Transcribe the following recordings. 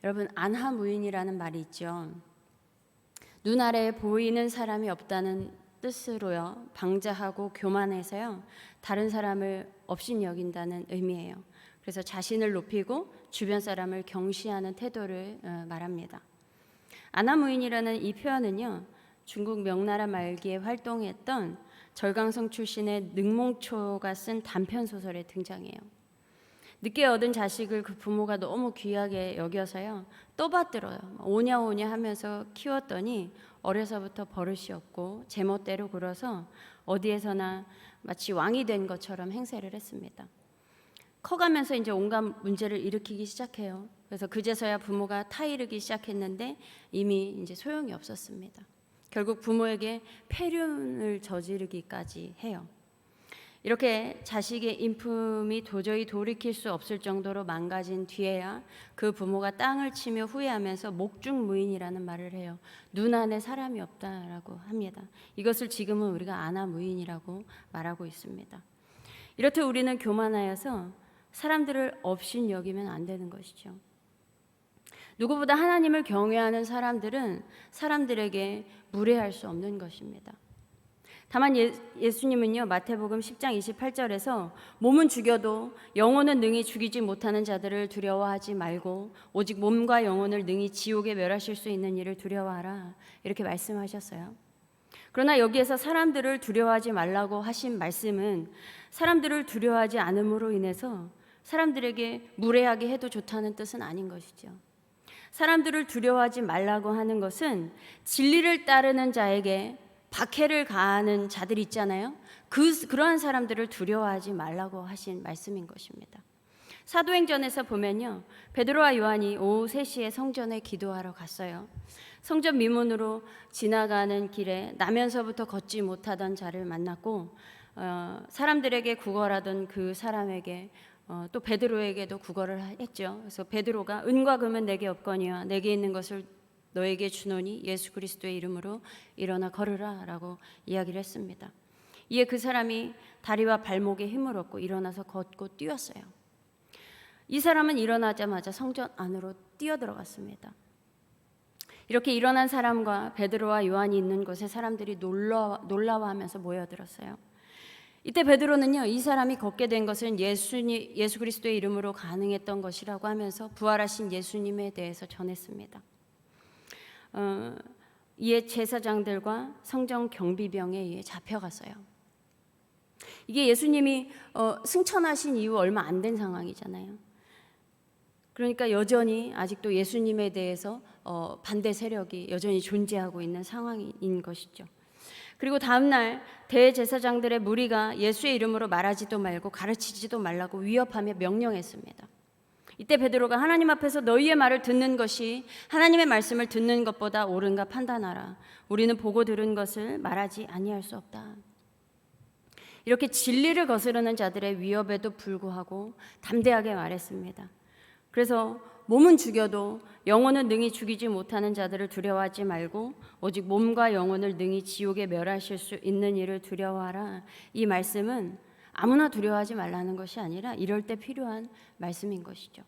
여러분, 안하무인이라는 말이 있죠. 눈 아래에 보이는 사람이 없다는 뜻으로요, 방자하고 교만해서요, 다른 사람을 업신여긴다는 의미예요. 그래서 자신을 높이고 주변 사람을 경시하는 태도를 말합니다. 안하무인이라는 이 표현은요, 중국 명나라 말기에 활동했던 절강성 출신의 능몽초가 쓴 단편 소설에 등장해요. 늦게 얻은 자식을 그 부모가 너무 귀하게 여겨서요, 떠받들어요. 오냐 오냐 하면서 키웠더니 어려서부터 버릇이 없고 제멋대로 굴어서 어디에서나 마치 왕이 된 것처럼 행세를 했습니다. 커가면서 이제 온갖 문제를 일으키기 시작해요. 그래서 그제서야 부모가 타이르기 시작했는데 이미 이제 소용이 없었습니다. 결국 부모에게 폐륜을 저지르기까지 해요. 이렇게 자식의 인품이 도저히 돌이킬 수 없을 정도로 망가진 뒤에야 그 부모가 땅을 치며 후회하면서 목중무인이라는 말을 해요. 눈 안에 사람이 없다라고 합니다. 이것을 지금은 우리가 안하무인이라고 말하고 있습니다. 이렇듯 우리는 교만하여서 사람들을 업신여기면 안 되는 것이죠. 누구보다 하나님을 경외하는 사람들은 사람들에게 무례할 수 없는 것입니다. 다만 예수님은요, 마태복음 10장 28절에서 몸은 죽여도 영혼은 능히 죽이지 못하는 자들을 두려워하지 말고 오직 몸과 영혼을 능히 지옥에 멸하실 수 있는 이를 두려워하라, 이렇게 말씀하셨어요. 그러나 여기에서 사람들을 두려워하지 말라고 하신 말씀은 사람들을 두려워하지 않음으로 인해서 사람들에게 무례하게 해도 좋다는 뜻은 아닌 것이죠. 사람들을 두려워하지 말라고 하는 것은 진리를 따르는 자에게 박해를 가하는 자들이 있잖아요. 그러한 사람들을 두려워하지 말라고 하신 말씀인 것입니다. 사도행전에서 보면요, 베드로와 요한이 오후 3시에 성전에 기도하러 갔어요. 성전 미문으로 지나가는 길에 나면서부터 걷지 못하던 자를 만났고 사람들에게 구걸하던 그 사람에게 또 베드로에게도 구걸을 했죠. 그래서 베드로가 은과 금은 내게 없거니와 내게 있는 것을 너에게 주노니 예수 그리스도의 이름으로 일어나 걸으라 라고 이야기를 했습니다. 이에 그 사람이 다리와 발목에 힘을 얻고 일어나서 걷고 뛰었어요. 이 사람은 일어나자마자 성전 안으로 뛰어들어갔습니다. 이렇게 일어난 사람과 베드로와 요한이 있는 곳에 사람들이 놀라워하면서 모여들었어요. 이때 베드로는요, 이 사람이 걷게 된 것은 예수 그리스도의 이름으로 가능했던 것이라고 하면서 부활하신 예수님에 대해서 전했습니다. 이에 제사장들과 성전 경비병에 의해 잡혀갔어요. 이게 예수님이 승천하신 이후 얼마 안 된 상황이잖아요. 그러니까 여전히 아직도 예수님에 대해서 반대 세력이 여전히 존재하고 있는 상황인 것이죠. 그리고 다음 날 대제사장들의 무리가 예수의 이름으로 말하지도 말고 가르치지도 말라고 위협하며 명령했습니다. 이때 베드로가 하나님 앞에서 너희의 말을 듣는 것이 하나님의 말씀을 듣는 것보다 옳은가 판단하라. 우리는 보고 들은 것을 말하지 아니할 수 없다. 이렇게 진리를 거스르는 자들의 위협에도 불구하고 담대하게 말했습니다. 그래서 몸은 죽여도 영혼은 능히 죽이지 못하는 자들을 두려워하지 말고 오직 몸과 영혼을 능히 지옥에 멸하실 수 있는 이를 두려워하라. 이 말씀은 아무나 두려워하지 말라는 것이 아니라 이럴 때 필요한 말씀인 것이죠.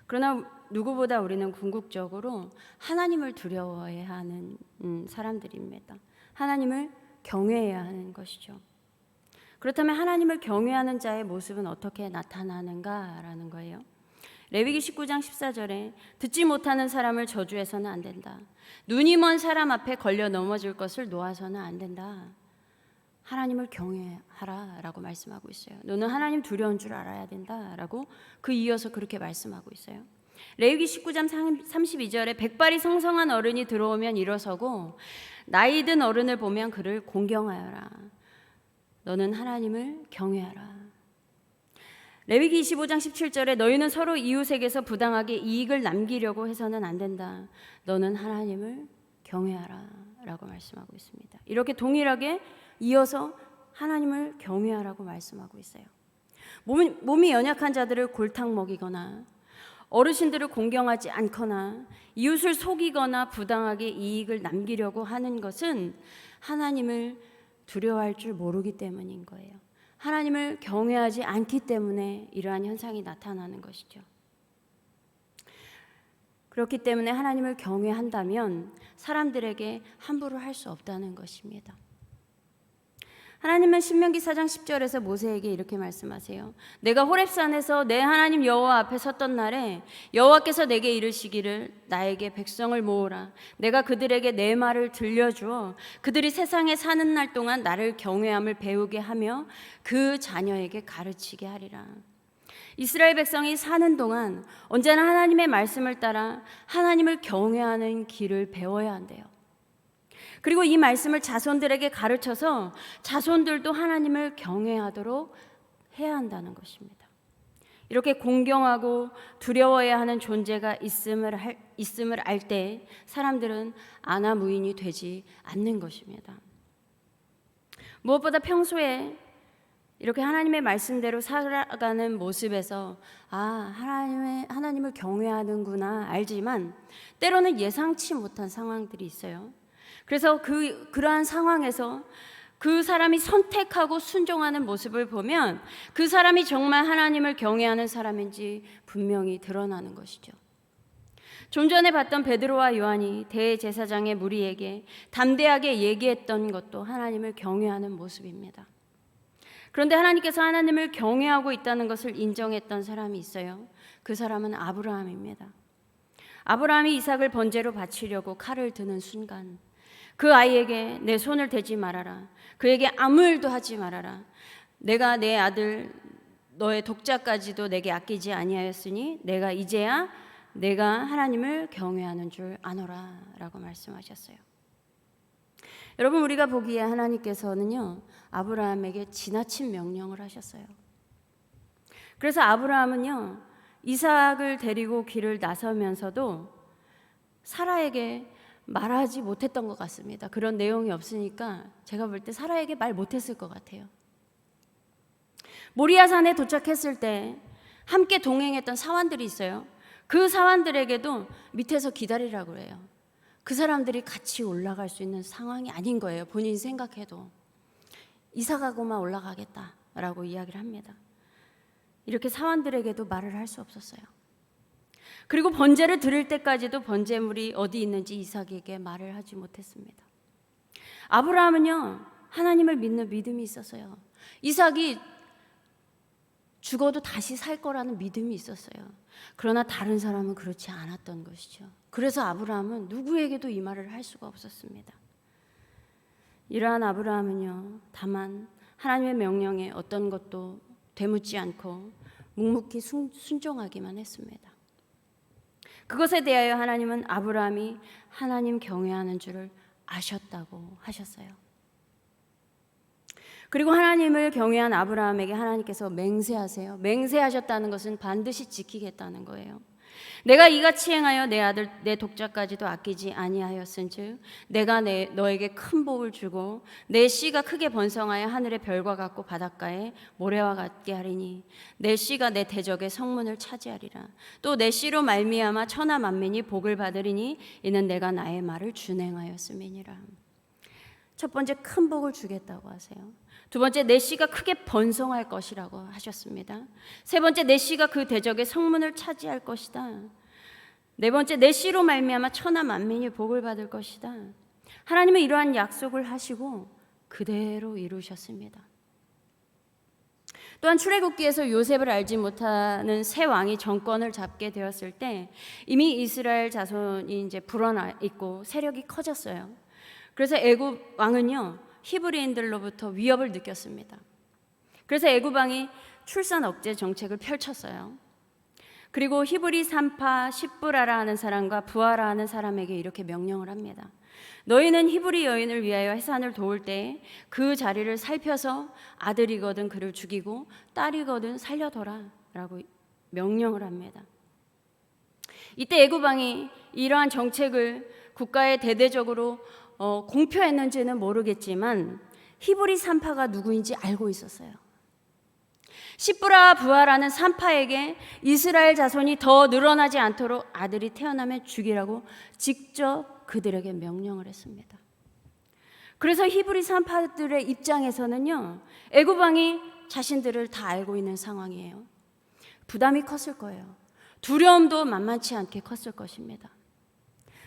그러나 누구보다 우리는 궁극적으로 하나님을 두려워해야 하는 사람들입니다. 하나님을 경외해야 하는 것이죠. 그렇다면 하나님을 경외하는 자의 모습은 어떻게 나타나는가라는 거예요. 레위기 19장 14절에 듣지 못하는 사람을 저주해서는 안 된다. 눈이 먼 사람 앞에 걸려 넘어질 것을 놓아서는 안 된다. 하나님을 경외하라 라고 말씀하고 있어요. 너는 하나님 두려운 줄 알아야 된다 라고 그 이어서 그렇게 말씀하고 있어요. 레위기 19장 32절에 백발이 성성한 어른이 들어오면 일어서고 나이 든 어른을 보면 그를 공경하여라. 너는 하나님을 경외하라. 레위기 25장 17절에 너희는 서로 이웃에게서 부당하게 이익을 남기려고 해서는 안 된다. 너는 하나님을 경외하라 라고 말씀하고 있습니다. 이렇게 동일하게 이어서 하나님을 경외하라고 말씀하고 있어요. 몸이 연약한 자들을 골탕 먹이거나 어르신들을 공경하지 않거나 이웃을 속이거나 부당하게 이익을 남기려고 하는 것은 하나님을 두려워할 줄 모르기 때문인 거예요. 하나님을 경외하지 않기 때문에 이러한 현상이 나타나는 것이죠. 그렇기 때문에 하나님을 경외한다면 사람들에게 함부로 할 수 없다는 것입니다. 하나님은 신명기 4장 10절에서 모세에게 이렇게 말씀하세요. 내가 호렙산에서 내 하나님 여호와 앞에 섰던 날에 여호와께서 내게 이르시기를 나에게 백성을 모으라. 내가 그들에게 내 말을 들려주어 그들이 세상에 사는 날 동안 나를 경외함을 배우게 하며 그 자녀에게 가르치게 하리라. 이스라엘 백성이 사는 동안 언제나 하나님의 말씀을 따라 하나님을 경외하는 길을 배워야 한대요. 그리고 이 말씀을 자손들에게 가르쳐서 자손들도 하나님을 경외하도록 해야 한다는 것입니다. 이렇게 공경하고 두려워해야 하는 존재가 있음을 알 때 사람들은 아나무인이 되지 않는 것입니다. 무엇보다 평소에 이렇게 하나님의 말씀대로 살아가는 모습에서 하나님을 경외하는구나 알지만 때로는 예상치 못한 상황들이 있어요. 그래서 그러한 상황에서 그 사람이 선택하고 순종하는 모습을 보면 그 사람이 정말 하나님을 경외하는 사람인지 분명히 드러나는 것이죠. 좀 전에 봤던 베드로와 요한이 대제사장의 무리에게 담대하게 얘기했던 것도 하나님을 경외하는 모습입니다. 그런데 하나님께서 하나님을 경외하고 있다는 것을 인정했던 사람이 있어요. 그 사람은 아브라함입니다. 아브라함이 이삭을 번제로 바치려고 칼을 드는 순간 그 아이에게 내 손을 대지 말아라. 그에게 아무 일도 하지 말아라. 내가 내 아들 너의 독자까지도 내게 아끼지 아니하였으니 내가 이제야 내가 하나님을 경외하는 줄 아노라 라고 말씀하셨어요. 여러분, 우리가 보기에 하나님께서는요 아브라함에게 지나친 명령을 하셨어요. 그래서 아브라함은요 이삭을 데리고 길을 나서면서도 사라에게 말하지 못했던 것 같습니다. 그런 내용이 없으니까 제가 볼 때 사라에게 말 못했을 것 같아요. 모리아산에 도착했을 때 함께 동행했던 사환들이 있어요. 그 사환들에게도 밑에서 기다리라고 해요. 그 사람들이 같이 올라갈 수 있는 상황이 아닌 거예요. 본인이 생각해도 이삭하고만 올라가겠다라고 이야기를 합니다. 이렇게 사환들에게도 말을 할 수 없었어요. 그리고 번제를 드릴 때까지도 번제물이 어디 있는지 이삭에게 말을 하지 못했습니다. 아브라함은요 하나님을 믿는 믿음이 있었어요. 이삭이 죽어도 다시 살 거라는 믿음이 있었어요. 그러나 다른 사람은 그렇지 않았던 것이죠. 그래서 아브라함은 누구에게도 이 말을 할 수가 없었습니다. 이러한 아브라함은요 다만 하나님의 명령에 어떤 것도 되묻지 않고 묵묵히 순종하기만 했습니다. 그것에 대하여 하나님은 아브라함이 하나님 경외하는 줄을 아셨다고 하셨어요. 그리고 하나님을 경외한 아브라함에게 하나님께서 맹세하세요. 맹세하셨다는 것은 반드시 지키겠다는 거예요. 내가 이같이 행하여 내 아들 내 독자까지도 아끼지 아니하였은즉 내가 너에게 큰 복을 주고 내 씨가 크게 번성하여 하늘의 별과 같고 바닷가에 모래와 같게 하리니 내 씨가 내 대적의 성문을 차지하리라. 또 내 씨로 말미암아 천하 만민이 복을 받으리니 이는 내가 나의 말을 준행하였음이니라. 첫 번째, 큰 복을 주겠다고 하세요. 두 번째, 내 씨가 크게 번성할 것이라고 하셨습니다. 세 번째, 내 씨가 그 대적의 성문을 차지할 것이다. 네 번째, 내 씨로 말미암아 천하 만민이 복을 받을 것이다. 하나님은 이러한 약속을 하시고 그대로 이루셨습니다. 또한 출애굽기에서 요셉을 알지 못하는 새 왕이 정권을 잡게 되었을 때 이미 이스라엘 자손이 이제 불어나 있고 세력이 커졌어요. 그래서 애굽 왕은요 히브리인들로부터 위협을 느꼈습니다. 그래서 애굽 왕이 출산 억제 정책을 펼쳤어요. 그리고 히브리 산파 십부라라 하는 사람과 부하라 하는 사람에게 이렇게 명령을 합니다. 너희는 히브리 여인을 위하여 해산을 도울 때 그 자리를 살펴서 아들이거든 그를 죽이고 딸이거든 살려둬라 라고 명령을 합니다. 이때 애굽 왕이 이러한 정책을 국가에 대대적으로 공표했는지는 모르겠지만 히브리 산파가 누구인지 알고 있었어요. 십부라 부하라는 산파에게 이스라엘 자손이 더 늘어나지 않도록 아들이 태어나면 죽이라고 직접 그들에게 명령을 했습니다. 그래서 히브리 산파들의 입장에서는요 애굽 왕이 자신들을 다 알고 있는 상황이에요. 부담이 컸을 거예요. 두려움도 만만치 않게 컸을 것입니다.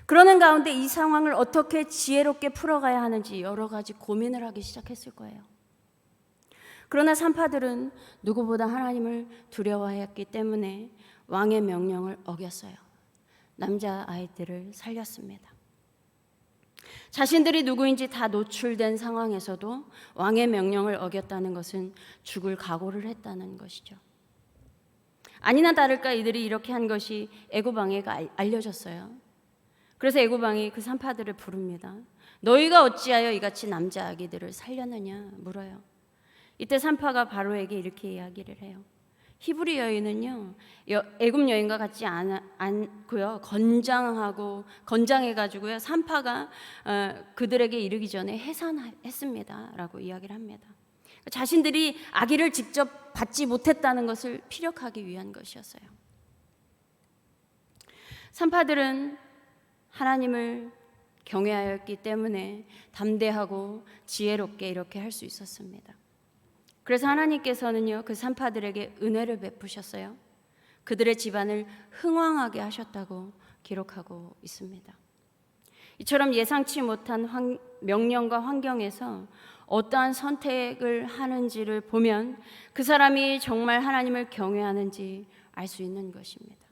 그러는 가운데 이 상황을 어떻게 지혜롭게 풀어가야 하는지 여러 가지 고민을 하기 시작했을 거예요. 그러나 산파들은 누구보다 하나님을 두려워하였기 때문에 왕의 명령을 어겼어요. 남자아이들을 살렸습니다. 자신들이 누구인지 다 노출된 상황에서도 왕의 명령을 어겼다는 것은 죽을 각오를 했다는 것이죠. 아니나 다를까 이들이 이렇게 한 것이 애굽 왕에게 알려졌어요. 그래서 애굽 왕이 그 산파들을 부릅니다. 너희가 어찌하여 이같이 남자 아기들을 살렸느냐 물어요. 이때 산파가 바로에게 이렇게 이야기를 해요. 히브리 여인은요, 애굽 여인과 같지 않고요, 건장해가지고요, 산파가 그들에게 이르기 전에 해산했습니다라고 이야기를 합니다. 자신들이 아기를 직접 받지 못했다는 것을 피력하기 위한 것이었어요. 산파들은 하나님을 경외하였기 때문에 담대하고 지혜롭게 이렇게 할 수 있었습니다. 그래서 하나님께서는요, 그 산파들에게 은혜를 베푸셨어요. 그들의 집안을 흥왕하게 하셨다고 기록하고 있습니다. 이처럼 예상치 못한 명령과 환경에서 어떠한 선택을 하는지를 보면 그 사람이 정말 하나님을 경외하는지 알 수 있는 것입니다.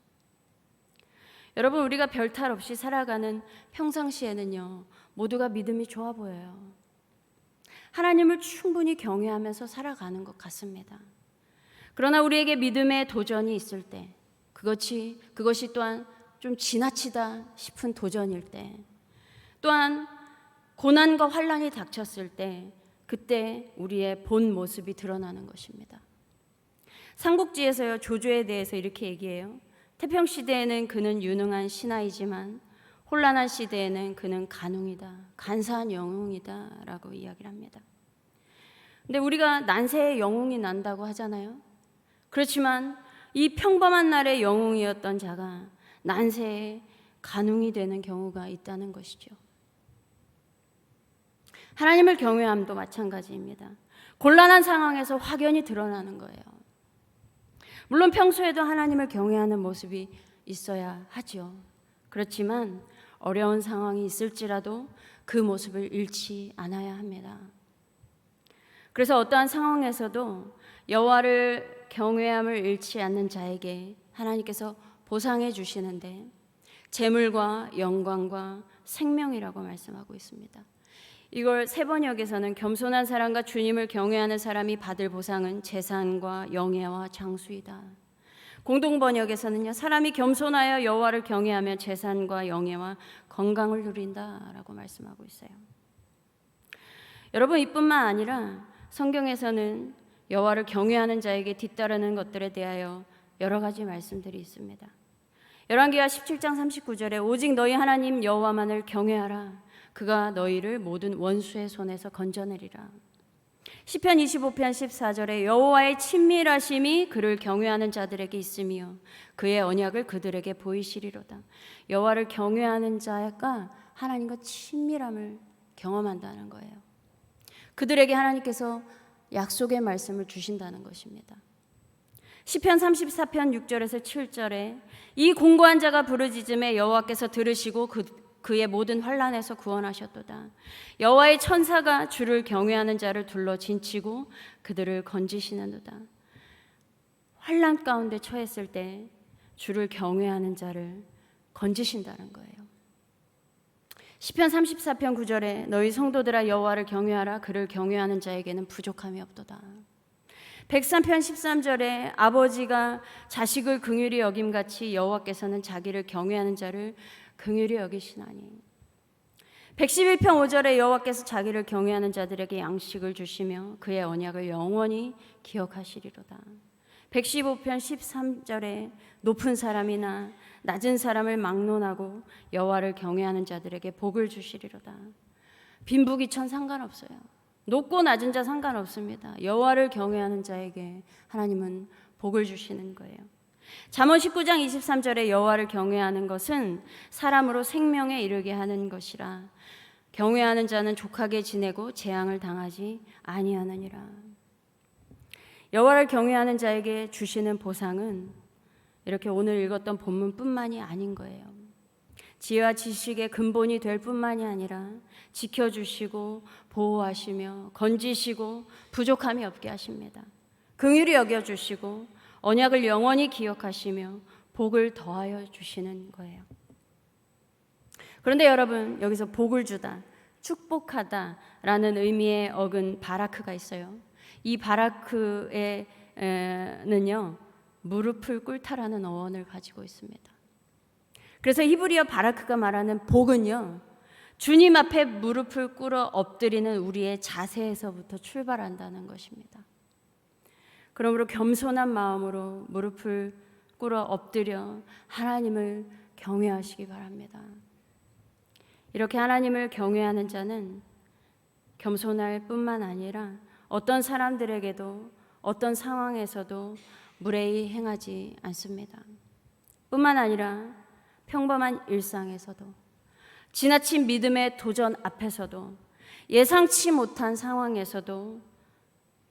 여러분, 우리가 별탈 없이 살아가는 평상시에는요, 모두가 믿음이 좋아 보여요. 하나님을 충분히 경외하면서 살아가는 것 같습니다. 그러나 우리에게 믿음의 도전이 있을 때, 그것이 또한 좀 지나치다 싶은 도전일 때, 또한 고난과 환난이 닥쳤을 때, 그때 우리의 본 모습이 드러나는 것입니다. 삼국지에서요, 조조에 대해서 이렇게 얘기해요. 태평시대에는 그는 유능한 신하이지만 혼란한 시대에는 그는 간웅이다, 간사한 영웅이다 라고 이야기를 합니다. 근데 우리가 난세에 영웅이 난다고 하잖아요. 그렇지만 이 평범한 날의 영웅이었던 자가 난세에 간웅이 되는 경우가 있다는 것이죠. 하나님을 경외함도 마찬가지입니다. 곤란한 상황에서 확연히 드러나는 거예요. 물론 평소에도 하나님을 경외하는 모습이 있어야 하죠. 그렇지만 어려운 상황이 있을지라도 그 모습을 잃지 않아야 합니다. 그래서 어떠한 상황에서도 여호와를 경외함을 잃지 않는 자에게 하나님께서 보상해 주시는데 재물과 영광과 생명이라고 말씀하고 있습니다. 이걸 세번역에서는 겸손한 사람과 주님을 경외하는 사람이 받을 보상은 재산과 영예와 장수이다. 공동번역에서는요, 사람이 겸손하여 여호와를 경외하며 재산과 영예와 건강을 누린다라고 말씀하고 있어요. 여러분, 이뿐만 아니라 성경에서는 여호와를 경외하는 자에게 뒤따르는 것들에 대하여 여러 가지 말씀들이 있습니다. 열왕기하 17장 39절에 오직 너희 하나님 여호와만을 경외하라. 그가 너희를 모든 원수의 손에서 건져내리라. 시편 25편 14절에 여호와의 친밀하심이 그를 경외하는 자들에게 있으며 그의 언약을 그들에게 보이시리로다. 여호와를 경외하는 자가 하나님과 친밀함을 경험한다는 거예요. 그들에게 하나님께서 약속의 말씀을 주신다는 것입니다. 시편 34편 6절에서 7절에 이 공고한 자가 부르짖음에 여호와께서 들으시고 그의 모든 환난에서 구원하셨도다. 여호와의 천사가 주를 경외하는 자를 둘러 진치고 그들을 건지시는도다. 환난 가운데 처했을 때 주를 경외하는 자를 건지신다는 거예요. 시편 34편 9절에 너희 성도들아 여호와를 경외하라. 그를 경외하는 자에게는 부족함이 없도다. 103편 13절에 아버지가 자식을 긍휼히 여김같이 여호와께서는 자기를 경외하는 자를 긍휼히 여기시나니. 111편 5절에 여호와께서 자기를 경외하는 자들에게 양식을 주시며 그의 언약을 영원히 기억하시리로다. 115편 13절에 높은 사람이나 낮은 사람을 막론하고 여호와를 경외하는 자들에게 복을 주시리로다. 빈부귀천 상관없어요. 높고 낮은 자 상관없습니다. 여호와를 경외하는 자에게 하나님은 복을 주시는 거예요. 잠언 19장 23절에 여호와를 경외하는 것은 사람으로 생명에 이르게 하는 것이라. 경외하는 자는 족하게 지내고 재앙을 당하지 아니하느니라. 여호와를 경외하는 자에게 주시는 보상은 이렇게 오늘 읽었던 본문뿐만이 아닌 거예요. 지혜와 지식의 근본이 될 뿐만이 아니라 지켜주시고 보호하시며 건지시고 부족함이 없게 하십니다. 긍휼히 여겨주시고 언약을 영원히 기억하시며 복을 더하여 주시는 거예요. 그런데 여러분, 여기서 복을 주다, 축복하다라는 의미의 어근 바라크가 있어요. 이 바라크에는요, 무릎을 꿇다라는 어원을 가지고 있습니다. 그래서 히브리어 바라크가 말하는 복은요, 주님 앞에 무릎을 꿇어 엎드리는 우리의 자세에서부터 출발한다는 것입니다. 그러므로 겸손한 마음으로 무릎을 꿇어 엎드려 하나님을 경외하시기 바랍니다. 이렇게 하나님을 경외하는 자는 겸손할 뿐만 아니라 어떤 사람들에게도 어떤 상황에서도 무례히 행하지 않습니다. 뿐만 아니라 평범한 일상에서도, 지나친 믿음의 도전 앞에서도, 예상치 못한 상황에서도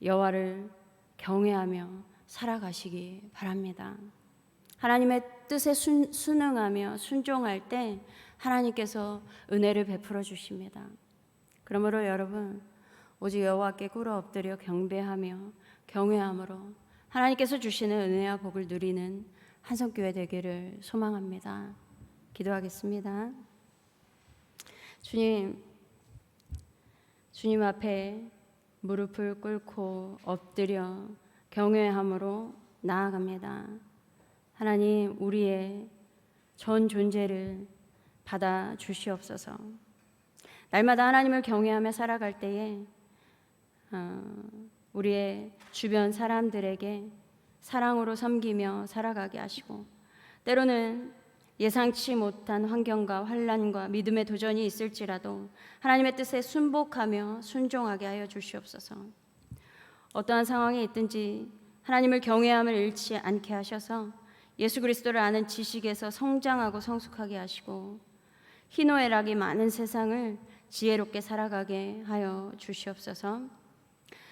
여호와를 경외하며 살아가시기 바랍니다. 하나님의 뜻에 순응하며 순종할 때 하나님께서 은혜를 베풀어 주십니다. 그러므로 여러분, 오직 여호와께 꿇어 엎드려 경배하며 경외함으로 하나님께서 주시는 은혜와 복을 누리는 한성교회 되기를 소망합니다. 기도하겠습니다. 주님 앞에 무릎을 꿇고 엎드려 경외함으로 나아갑니다. 하나님, 우리의 전 존재를 받아 주시옵소서. 날마다 하나님을 경외하며 살아갈 때에 우리의 주변 사람들에게 사랑으로 섬기며 살아가게 하시고, 때로는 예상치 못한 환경과 환난과 믿음의 도전이 있을지라도 하나님의 뜻에 순복하며 순종하게 하여 주시옵소서. 어떠한 상황이 있든지 하나님을 경외함을 잃지 않게 하셔서 예수 그리스도를 아는 지식에서 성장하고 성숙하게 하시고, 희노애락이 많은 세상을 지혜롭게 살아가게 하여 주시옵소서.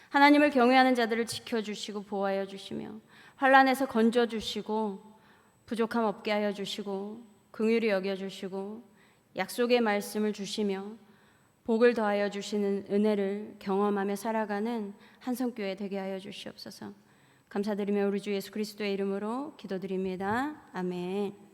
하나님을 경외하는 자들을 지켜주시고 보호하여 주시며 환난에서 건져주시고 부족함 없게 하여 주시고 긍휼히 여겨주시고 약속의 말씀을 주시며 복을 더하여 주시는 은혜를 경험하며 살아가는 한성교회 되게 하여 주시옵소서. 감사드리며 우리 주 예수 그리스도의 이름으로 기도드립니다. 아멘.